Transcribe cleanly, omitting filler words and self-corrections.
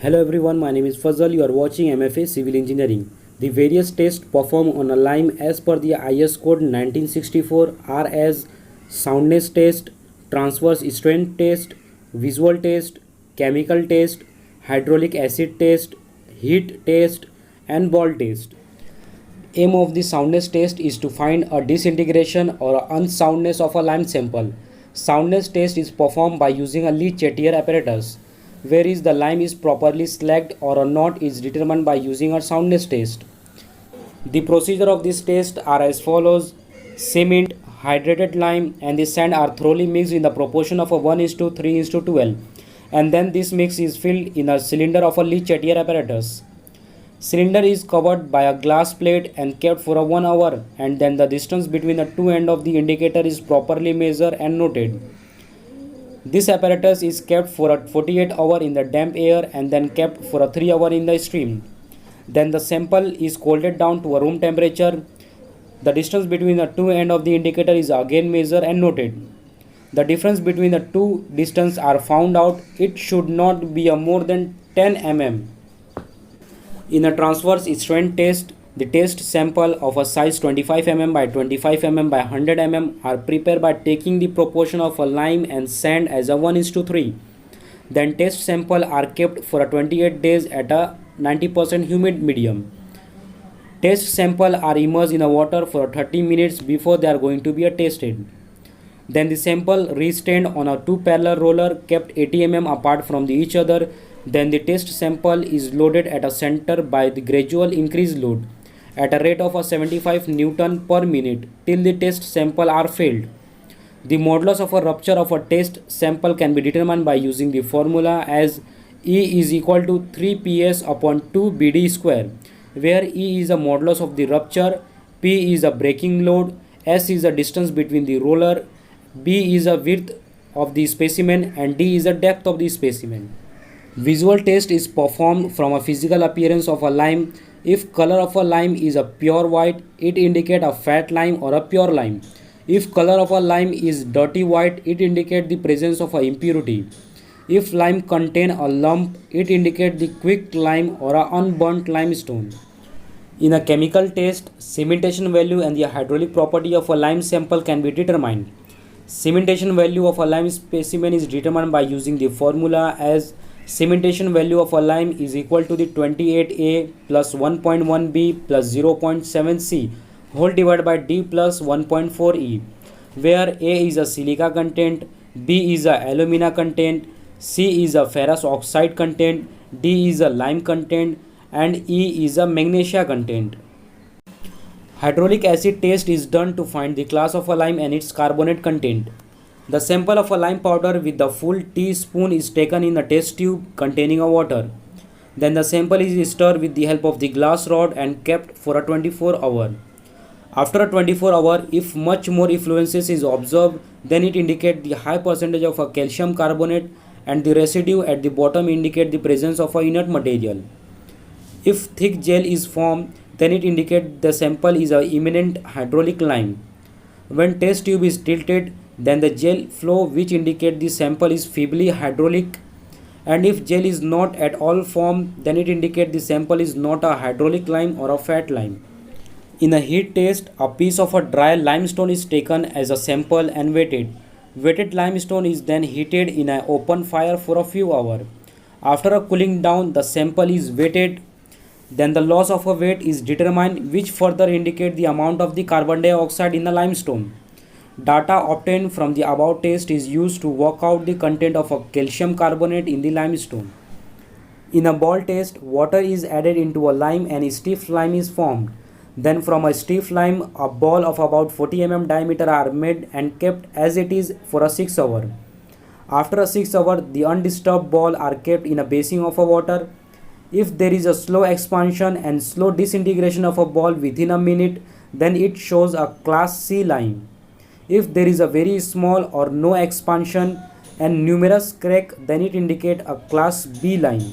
Hello everyone, my name is Fazal. You are watching MFA Civil Engineering. The various tests performed on a lime as per the IS code 1964 are as soundness test, transverse strength test, visual test, chemical test, hydraulic acid test, heat test, and ball test. Aim of the soundness test is to find a disintegration or unsoundness of a lime sample. Soundness test is performed by using a Le-Chatelier apparatus, whereas the lime is properly slacked or not is determined by using a soundness test. The procedure of this test are as follows. Cement, hydrated lime and the sand are thoroughly mixed in the proportion of a 1:3:12, and then this mix is filled in a cylinder of a Le-Chatelier apparatus. Cylinder is covered by a glass plate and kept for 1 hour, and then the distance between the two ends of the indicator is properly measured and noted. This apparatus is kept for a 48 hours in the damp air and then kept for a 3 hours in the steam. Then the sample is cooled down to a room temperature. The distance between the two ends of the indicator is again measured and noted. The difference between the two distances are found out. It should not be a more than 10 mm. In a transverse strength test, the test sample of a size 25 mm by 25 mm by 100 mm are prepared by taking the proportion of a lime and sand as a 1:3. Then test sample are kept for 28 days at a 90% humid medium. Test sample are immersed in the water for 30 minutes before they are going to be tested. Then the sample re-stained on a two parallel roller kept 80 mm apart from each other. Then the test sample is loaded at a center by the gradual increased load at a rate of a 75 Newton per minute till the test sample are filled. The modulus of a rupture of a test sample can be determined by using the formula as E is equal to 3 PS upon 2 BD square, where E is the modulus of the rupture, P is a breaking load, S is the distance between the roller, B is the width of the specimen, and D is the depth of the specimen. Visual test is performed from a physical appearance of a lime. If color of a lime is a pure white, it indicates a fat lime or a pure lime. If color of a lime is dirty white, it indicates the presence of a impurity. If lime contain a lump, it indicates the quick lime or a unburnt limestone. In a chemical test, cementation value and the hydraulic property of a lime sample can be determined. Cementation value of a lime specimen is determined by using the formula as cementation value of a lime is equal to the 28A plus 1.1B plus 0.7C whole divided by D plus 1.4E, where A is a silica content, B is a alumina content, C is a ferrous oxide content, D is a lime content, and E is a magnesia content. Hydraulic acid test is done to find the class of a lime and its carbonate content. The sample of a lime powder with the full teaspoon is taken in a test tube containing a water. Then the sample is stirred with the help of the glass rod and kept for a 24 hours. After a 24 hours, if much more effluences is observed, then it indicates the high percentage of a calcium carbonate, and the residue at the bottom indicate the presence of a inert material. If thick gel is formed, then it indicates the sample is a imminent hydraulic lime. When test tube is tilted, then the gel flow which indicate the sample is feebly hydraulic, and if gel is not at all formed, then it indicates the sample is not a hydraulic lime or a fat lime. In a heat test, a piece of a dry limestone is taken as a sample and wetted. Wetted limestone is then heated in an open fire for a few hours. After a cooling down, the sample is wetted. Then the loss of a weight is determined, which further indicate the amount of the carbon dioxide in the limestone. Data obtained from the above test is used to work out the content of a calcium carbonate in the limestone. In a ball test, water is added into a lime and a stiff lime is formed. Then from a stiff lime, a ball of about 40 mm diameter are made and kept as it is for a 6 hours. After a 6 hours, the undisturbed ball are kept in a basin of a water. If there is a slow expansion and slow disintegration of a ball within a minute, then it shows a class C lime. If there is a very small or no expansion and numerous crack, then it indicates a class B lime.